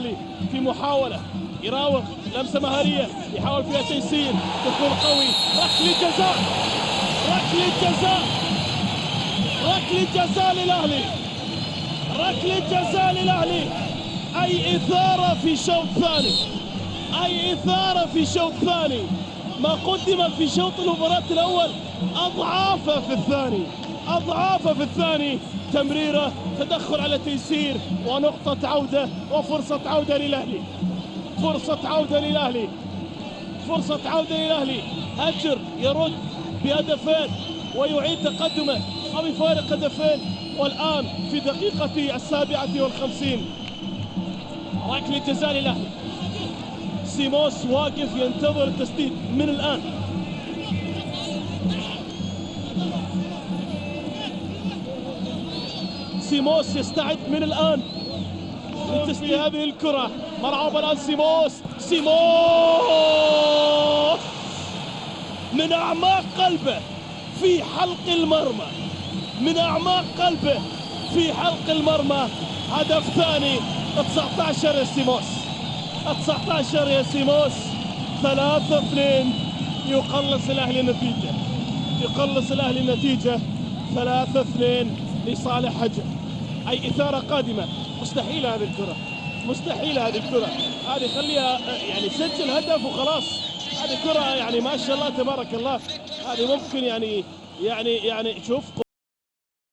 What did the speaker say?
الاهلي في محاوله يراوغ لمسه مهاريه يحاول فيها تيسير دخول قوي. ركله جزاء، ركله جزاء، ركله جزاء للاهلي، ركله جزاء للاهلي. اي اثاره في شوط ثاني، اي اثاره في شوط ثاني. ما قدم في شوط المباراة الاول اضعافه في الثاني، اضعافه في الثاني. تمريره، تدخل على تيسير، ونقطة عودة وفرصة عودة للاهلي، فرصة عودة للاهلي، فرصة عودة للاهلي. هجر يرد بهدفين ويعيد تقدمه او بفارق هدفين، والان في دقيقة 57 ركلة جزاء للاهلي. سيموس واقف ينتظر التسديد من الآن. سيموس يستعد من الآن لتسديد هذه الكرة. مرعوب الآن سيموس، سيموس من أعماق قلبه في حلق المرمى، من أعماق قلبه في حلق المرمى. هدف ثاني. 19 يا سيموس، 19 يا سيموس. 3-2 يقلص الاهلي النتيجه، يقلص الاهلي النتيجه. 3-2 لصالح هجر. اي اثاره قادمه. مستحيل هذه الكره، مستحيل هذه الكره. هذه خليها يعني سجل هدف وخلاص. هذه كره يعني ما شاء الله تبارك الله. هذه ممكن يعني شوف